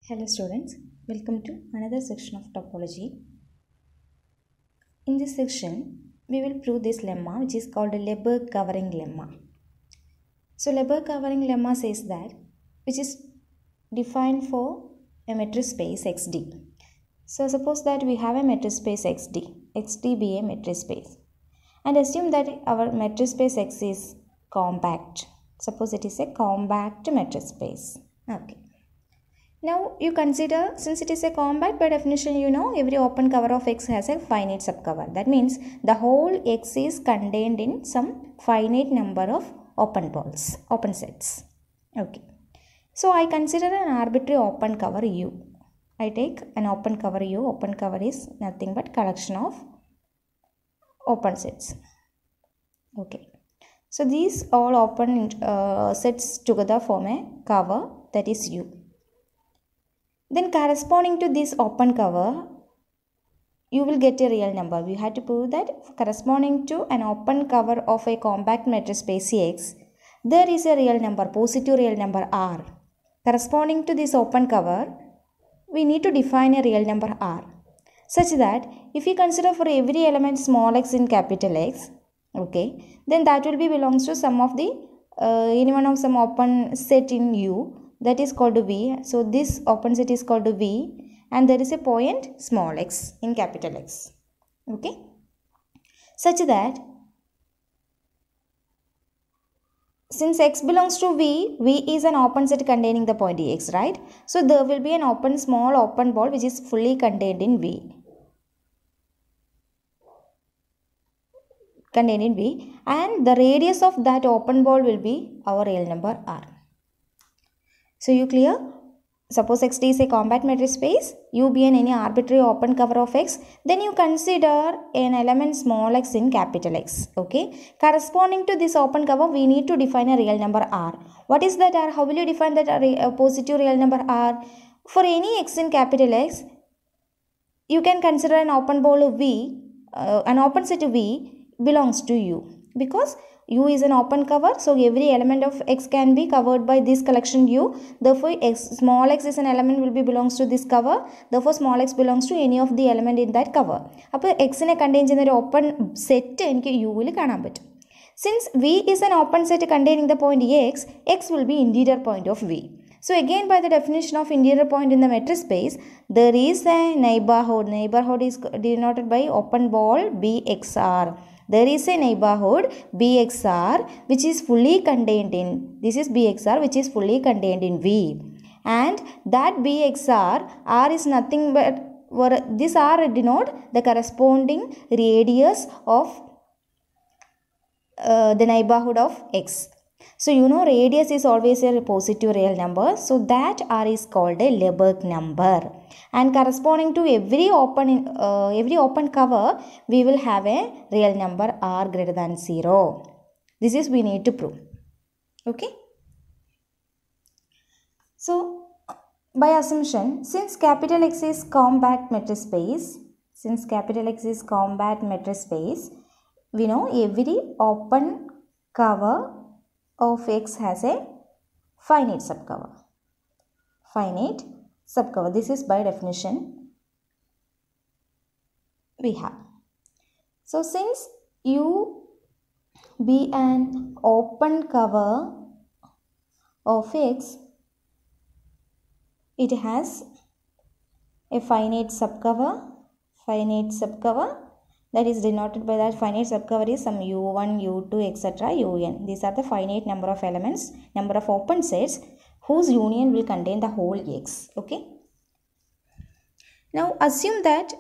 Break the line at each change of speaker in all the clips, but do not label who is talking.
Hello students, welcome to another section of topology. In this section, we will prove this lemma which is called a Lebesgue covering lemma. So Lebesgue covering lemma says that which is defined for a metric space XD. So suppose that we have a metric space XD be a metric space, and assume that our metric space X is compact. Suppose it is a compact metric space. Okay. Now you consider, since it is a compact, by definition you know every open cover of X has a finite subcover. That means the whole X is contained in some finite number of open sets. Okay. So I consider an arbitrary open cover U. I take an open cover U. Open cover is nothing but collection of open sets. Okay. So these all open sets together form a cover, that is U. Then corresponding to this open cover, you will get a real number. We had to prove that corresponding to an open cover of a compact metric space X, there is a real number, positive real number R. Corresponding to this open cover, we need to define a real number R, such that if we consider for every element small x in capital X, okay, then that will be belongs to some of the any one of some open set in U, that is called V. So this open set is called V, and there is a point small x in capital X. Okay, such that since X belongs to V, V is an open set containing the point X, right? So there will be an small open ball which is fully contained in V. And the radius of that open ball will be our real number R. So you clear? Suppose XD is a compact metric space, U be an any arbitrary open cover of X, then you consider an element small x in capital X. Okay. Corresponding to this open cover, we need to define a real number R. What is that R? How will you define that a positive real number R? For any x in capital X, you can consider an open ball of V, an open set V belongs to U, because U is an open cover, so every element of X can be covered by this collection U. Therefore, small x is an element will be belongs to this cover. Therefore, small x belongs to any of the element in that cover. Appo X ne contains in the open set enki U will കാണാൻ പറ്റും. Since V is an open set containing the point X, X will be interior point of V. So again, by the definition of interior point in the metric space, there is a neighborhood. Neighborhood is denoted by open ball BXR. There is a neighborhood BXR which is fully contained in, this is BXR which is fully contained in V. And that BXR, R is nothing but, this R denote the corresponding radius of the neighborhood of X. So you know radius is always a positive real number. So that R is called a Lebesgue number. And corresponding to every open cover, we will have a real number R greater than 0. This is we need to prove. Okay. So by assumption, since capital X is compact metric space, we know every open cover of X has a finite subcover. This is by definition we have. So since U be an open cover of X, it has a finite subcover. That is denoted by that finite subcover is some U1, U2, etc. Un. These are the finite number of elements, number of open sets whose union will contain the whole X. Okay. Now assume that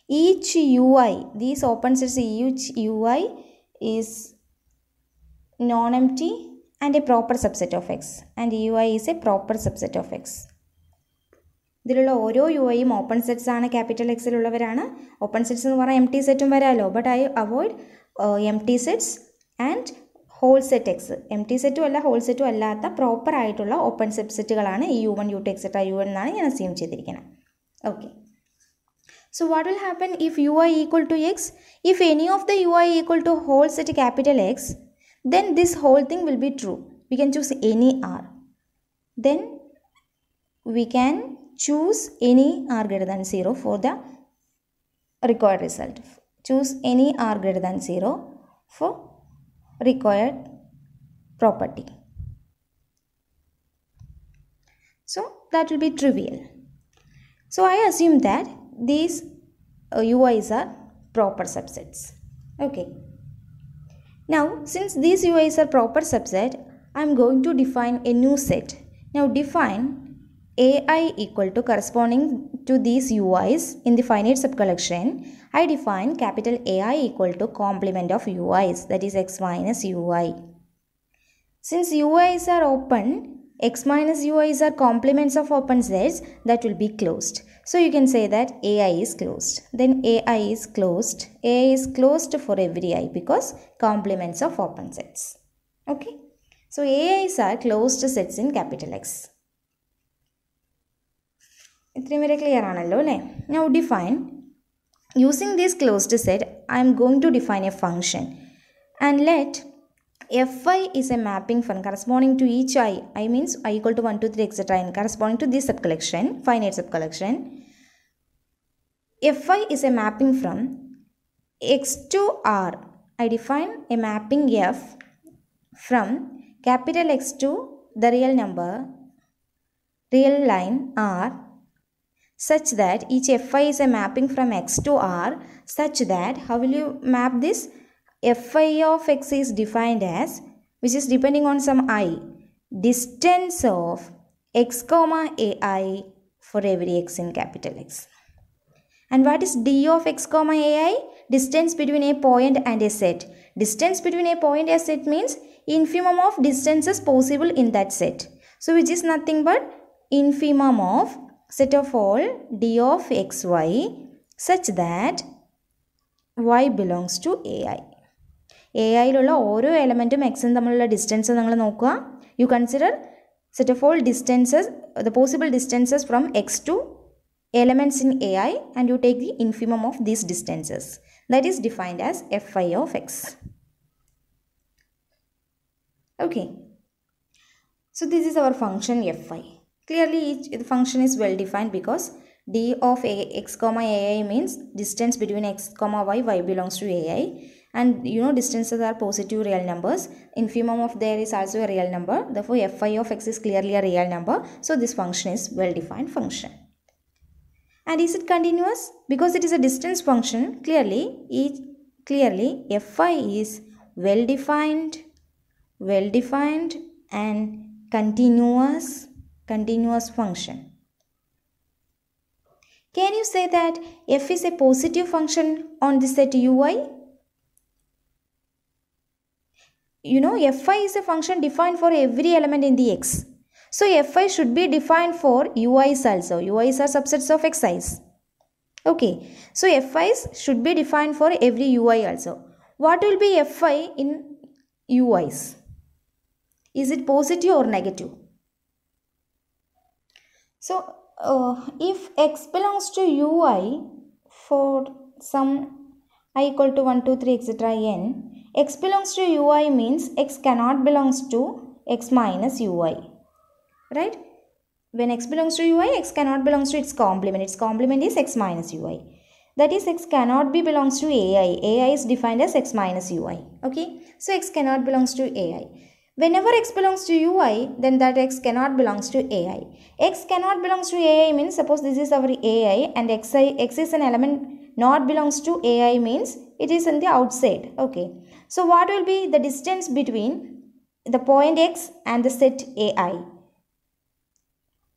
each UI, these open sets, each UI is non-empty and a proper subset of X, and UI is a proper subset of X. ഇതിലുള്ള ഓരോ യുഐയും open sets ആണ്, capital എക്സിലുള്ളവരാണ്. Open sets എന്ന് പറഞ്ഞാൽ empty സെറ്റും വരാമല്ലോ, but I avoid empty sets and whole set X. Empty സെറ്റും അല്ല ഹോൾ സെറ്റും അല്ലാത്ത പ്രോപ്പർ ആയിട്ടുള്ള ഓപ്പൺ സബ്സെറ്റുകളാണ് ഈ U1, U2, എക്സെട്ര UN എന്നാണ് ഞാൻ അസ്യൂം ചെയ്തിരിക്കുന്നത്. Okay. So what will happen if UI equal to X? If any of the UI equal to whole set capital X, then this whole thing will be true. We can choose any R. Then we can choose any r greater than 0 for the required result. Choose any r greater than 0 for required property. So that will be trivial. So I assume that these UIs are proper subsets. Okay. Now since these UIs are proper subset, I am going to define a new set. Now define AI equal to corresponding to these UIs in the finite subcollection. I define capital AI equal to complement of UIs, that is x minus UI. Since UIs are open, x minus UIs are complements of open sets, that will be closed. So you can say that AI is closed. Then AI is closed. AI is closed for every I because complements of open sets. Okay. So AIs are closed sets in capital X. Now define, using this closed set, I am going to define a function and let Fi is a mapping from corresponding to each I means I equal to 1, 2, 3, etc. and corresponding to this subcollection, finite subcollection. Fi is a mapping from X to R. I define a mapping F from capital X to the real number, real line R, such that each Fi is a mapping from X to R, such that, how will you map this? Fi of X is defined as, which is depending on some I, distance of X comma AI for every X in capital X. And what is D of X comma AI? Distance between a point and a set. Distance between a point and a set means infimum of distances possible in that set. So which is nothing but infimum of set of all D of xy such that y belongs to AI. AI ilulla oro elementum x in thammilulla distance ningal nokka. You consider set of all distances, the possible distances from x to elements in AI, and you take the infimum of these distances. That is defined as Fi of x. Okay. So this is our function Fi. Clearly each function is well defined because D of x comma AI means distance between x comma y belongs to AI, and you know distances are positive real numbers. Infimum of there is also a real number. Therefore Fi of x is clearly a real number. So this function is well defined function. And is it continuous? Because it is a distance function, clearly Fi is well defined and continuous function. Can you say that f is a positive function on the set ui? You know, fi is a function defined for every element in the x. So fi should be defined for ui's also. Ui's are subsets of xi's. Okay. So fi's should be defined for every ui also. What will be fi in ui's? Is it positive or negative? So if x belongs to ui for some I equal to 1, 2, 3, etc. n, x belongs to ui means x cannot belongs to x minus ui. Right? When x belongs to ui, x cannot belongs to its complement. Its complement is x minus ui. That is, x cannot be belongs to ai. ai is defined as x minus ui. Okay? So x cannot belongs to ai. Whenever x belongs to ui, then that x cannot belongs to ai. X cannot belongs to ai means, suppose this is our ai and x is an element not belongs to ai means it is in the outside. Okay. So what will be the distance between the point x and the set ai?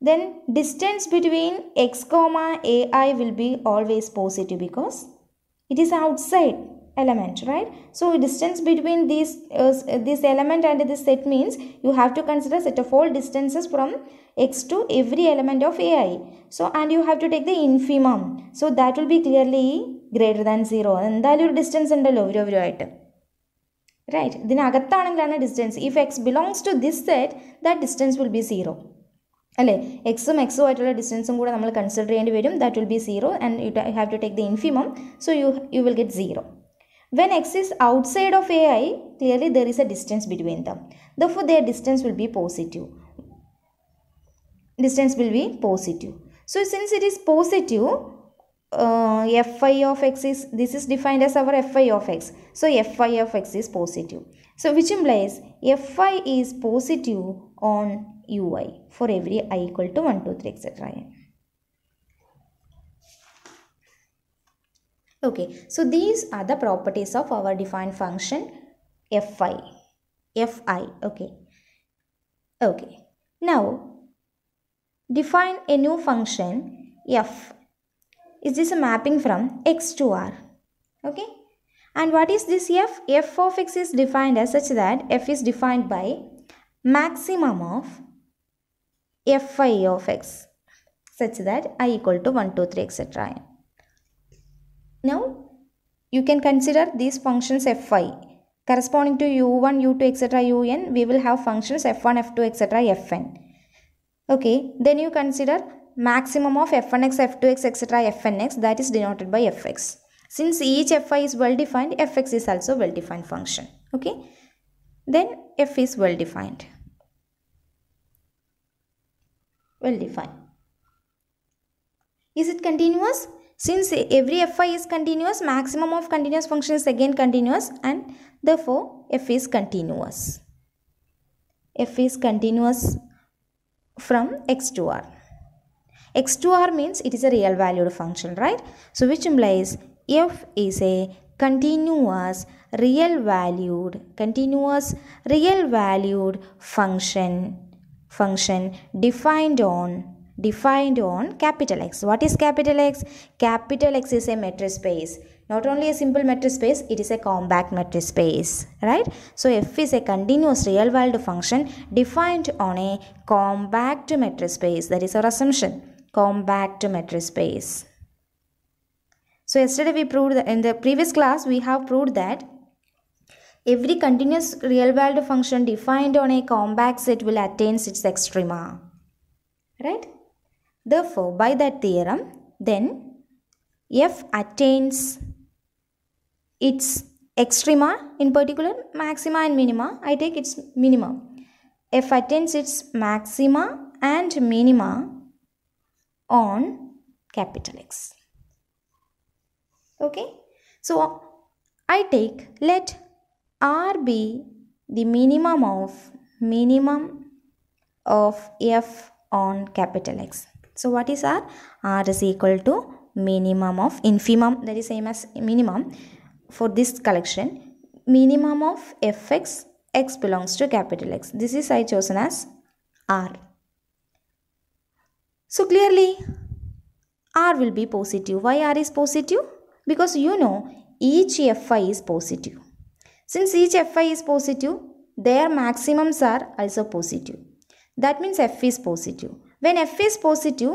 Then distance between x comma ai will be always positive because it is outside element, right? So distance between this element and this set means you have to consider set of all distances from x to every element of ai. So and you have to take the infimum. So that will be clearly greater than 0. And the distance and the right? Then distance. If x belongs to this set, that distance will be 0. X ആയിട്ടുള്ള ഡിസ്റ്റൻസും കൂടെ നമ്മൾ consider ചെയ്യേണ്ടി വരും. That will be 0 and you have to take the infimum. So you will get 0. When x is outside of ai, clearly there is a distance between them. Therefore their distance will be positive. distance will be positive. So since it is positive, fi of x is, this is defined as our fi of x. So fi of x is positive. So which implies fi is positive on ui for every I equal to 1, 2, 3, etc. Okay, so these are the properties of our defined function fi. Okay. Okay. Now define a new function f. Is this a mapping from x to r? Okay. And what is this f? F of x is defined as such that f is defined by maximum of fi of x such that I equal to 1, 2, 3, etc. Now you can consider these functions fi corresponding to u1, u2, etc. un. We will have functions f1, f2, etc. fn. Okay, then you consider maximum of f1x, f2x, etc. fnx, that is denoted by fx. Since each fi is well defined, fx is also well defined function. Okay, then f is well defined. Well defined. Is it continuous? Since every fi is continuous, maximum of continuous function is again continuous, and therefore f is continuous. F is continuous from x to r. X to r means it is a real valued function, right? So which implies f is a continuous real valued function defined on capital X. What is capital X? Capital X is a metric space. Not only a simple metric space, it is a compact metric space, right? So f is a continuous real valued function defined on a compact metric space. That is our assumption. Compact metric space. So yesterday we proved that, in the previous class we have proved that every continuous real valued function defined on a compact set will attain its extrema, right? Therefore, by that theorem, then f attains its extrema, in particular maxima and minima. I take its minima. F attains its maxima and minima on capital X. Okay. So I take, let R be the minimum of f on capital X. So what is R? R is equal to minimum of infimum, that is same as minimum for this collection. Minimum of fx, x belongs to capital X. This is I chosen as R. So clearly R will be positive. Why R is positive? Because you know each fi is positive. Since each fi is positive, their maximums are also positive. That means f is positive. When f is positive,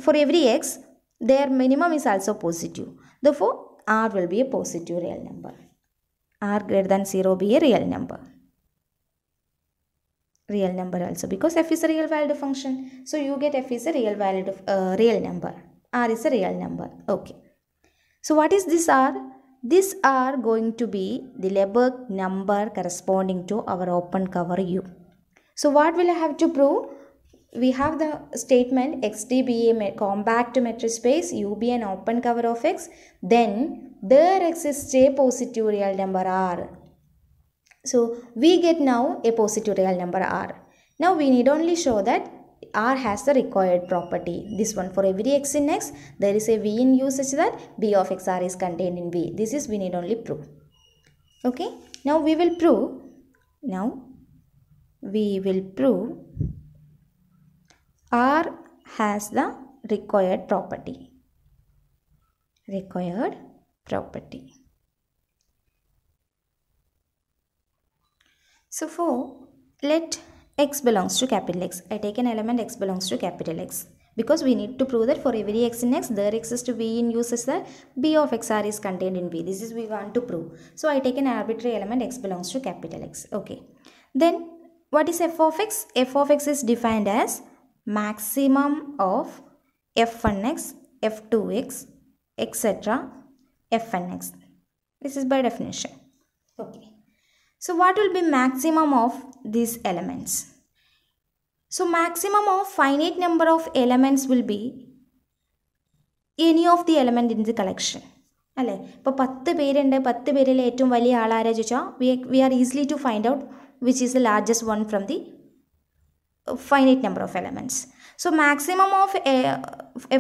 for every x, their minimum is also positive. Therefore, R will be a positive real number. R greater than 0 be a real number. Real number also, because f is a real valued function. So you get f is a real valued real number. R is a real number. Okay. So what is this R? This R going to be the Lebesgue number corresponding to our open cover U. So what will I have to prove? We have the statement XD be a compact metric space, U be an open cover of X, then there exists a positive real number R. So we get now a positive real number R. Now we need only show that R has the required property. This one, for every x in X, there is a V in U such that B of XR is contained in V. This is we need only prove. Okay. Now we will prove. R has the required property. So for let x belongs to capital X, I take an element x belongs to capital X, because we need to prove that for every x in X there exists V in U such that B of XR is contained in V. This is we want to prove. So I take an arbitrary element x belongs to capital X. Okay. Then what is f of x? F of x is defined as maximum of f1x, f2x, etc. fnx. This is by definition. Okay. So what will be maximum of these elements? So maximum of finite number of elements will be any of the element in the collection. അല്ലേ? ഇപ്പോൾ 10 പേരുണ്ട്, 10 പേരിൽ ഏറ്റവും വലിയ ആളാരെ ചോദിച്ചാൽ we are easily to find out which is the largest one from the finite number of elements. So maximum of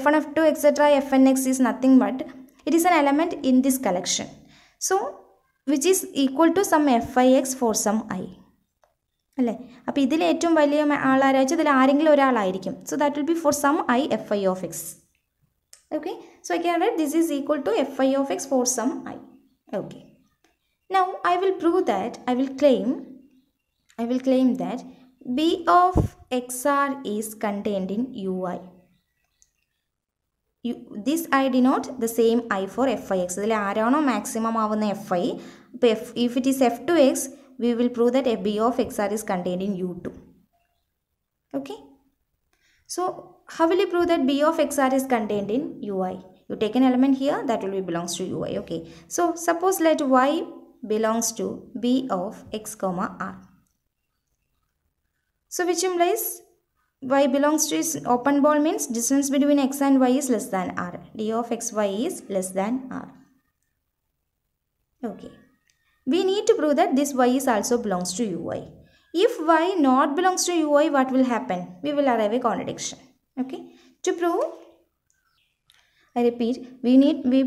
f1, f2, etc. fnx is nothing but it is an element in this collection. So which is equal to some fix for some I. അല്ലേ? അപ്പോൾ ഇതിൽ ഏറ്റവും വലിയ ആളാരെ വെച്ചാൽ ഇതിൽ ആരെങ്കിലും ഒരാളായിരിക്കും. So that will be for some I fi of x. Okay, so I can write this is equal to fi of x for some I. Okay, now I will prove that I will claim that b of xr is contained in ui. This I denote the same I for fix. ഇതിൽ ആരാണോ maximum ആവുന്ന fi, if it is f2x, we will prove that b of xr is contained in u2. Okay, so how will you prove that b of xr is contained in ui? You take an element here that will be belongs to ui. Okay, so suppose let y belongs to b of x comma r. So which implies y belongs to is open ball means distance between x and y is less than r. d of xy is less than r. Okay, we need to prove that this y is also belongs to ui. If y not belongs to ui, what will happen? We will arrive a contradiction. Okay, to prove, I repeat, we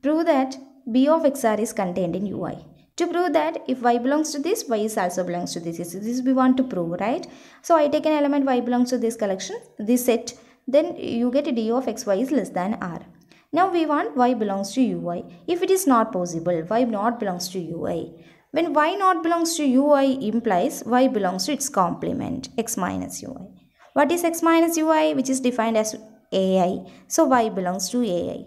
prove that b of xr is contained in ui. To prove that if y belongs to this, y is also belongs to this. This we want to prove, right? So I take an element y belongs to this collection, this set, then you get d of xy is less than r. Now we want y belongs to ui. If it is not possible, y not belongs to ui. When y not belongs to ui implies y belongs to its complement, x minus ui. What is x minus ui? Which is defined as ai. So y belongs to ai.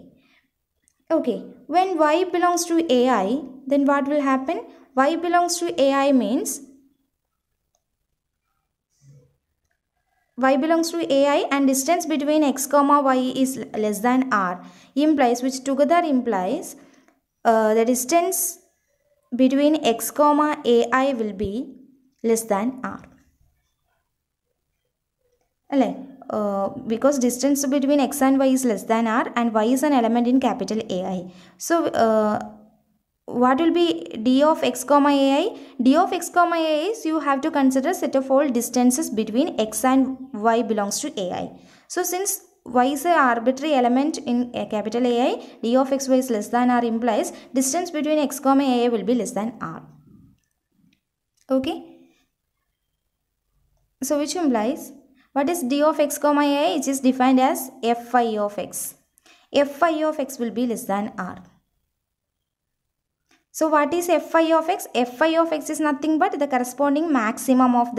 Okay, when y belongs to ai, then what will happen? Y belongs to ai means y belongs to ai and distance between x comma y is less than r implies, which together implies the distance between x comma ai will be less than r. Because distance between x and y is less than r and y is an element in capital AI. So what will be d of x comma ai? D of x comma ai is you have to consider set of all distances between x and y belongs to ai. So since y is an arbitrary element in capital AI, d of xy is less than r implies distance between x comma ai will be less than r. Okay, so which implies, what is d of x comma ai? It is defined as fi of x. Fi of x will be less than r. So what is fi of x? Fi of x is nothing but the corresponding maximum of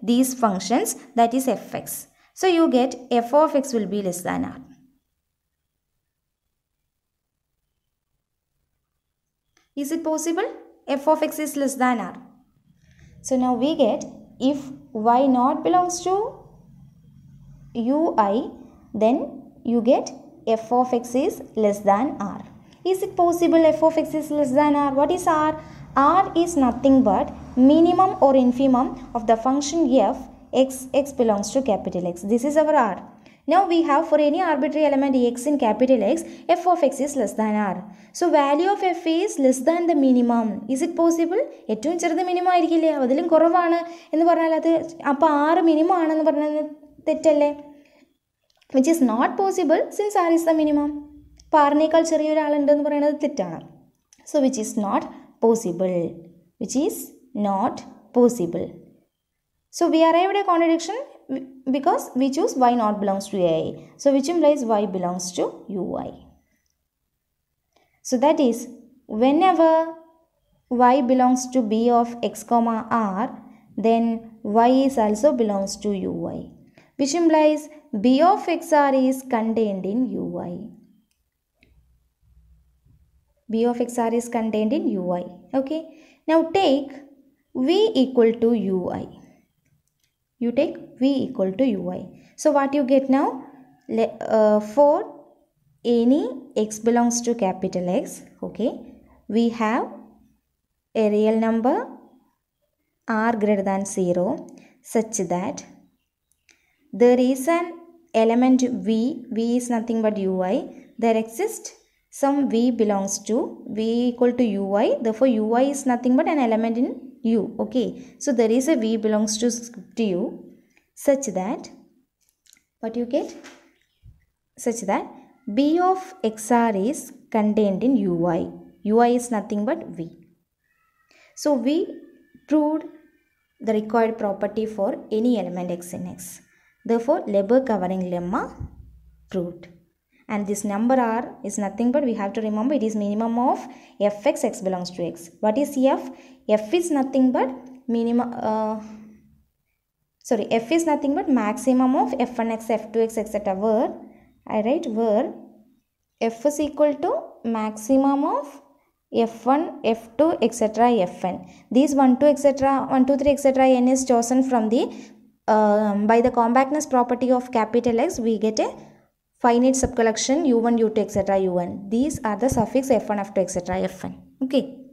these functions, that is fx. So you get f of x will be less than r. Is it possible? F of x is less than r. So now we get if y not belongs to ui, then you get f of x is less than r. Is it possible f of x is less than r? What is r? R is nothing but minimum or infimum of the function f x belongs to capital X. This is our r. Now we have for any arbitrary element x in capital X, f of x is less than r. So value of f is less than the minimum. Is it possible? ഏറ്റവും ചെറുത് minimum ആയിരിക്കില്ലേ? അതിലും കുറവാണ് എന്ന് പറഞ്ഞാൽ അത് അപ്പോൾ r minimum ആണെന്ന് പറഞ്ഞത് തെറ്റല്ലേ? Which is not possible since r is the minimum. അപ്പോൾ ആറിനേക്കാൾ ചെറിയൊരാളുണ്ടെന്ന് പറയുന്നത് തെറ്റാണ്. So which is not possible. Which is not possible. So we arrived at a contradiction because we choose y not belongs to ai. So which implies y belongs to ui. So that is whenever y belongs to b of x comma r, then y is also belongs to ui. Which implies b of xr is contained in ui. B of xr is contained in ui. Okay. Now take v equal to ui. You take v equal to ui. So what you get now? For any x belongs to capital X, okay, we have a real number r greater than 0 such that there is an element v is nothing but ui, there exists some v belongs to v equal to ui, therefore ui is nothing but an element in u. Okay, so there is a v belongs to script u such that what you get, such that b of xr is contained in ui. ui is nothing but v. So we proved the required property for any element x in x. Therefore Lebesgue covering lemma proved. And this number r is nothing but, we have to remember, it is minimum of fx x belongs to x. What is f? F is nothing but minimum f is nothing but maximum of f1x, f2x, etc. where I write where f is equal to maximum of f1, f2, etc. fn. These 1, 2, etc., 1, 2, 3, etc. n is chosen from the by the compactness property of capital X, we get a finite subcollection u1, u2, etc. un. These are the suffix f1, f2, etc. fn. Okay.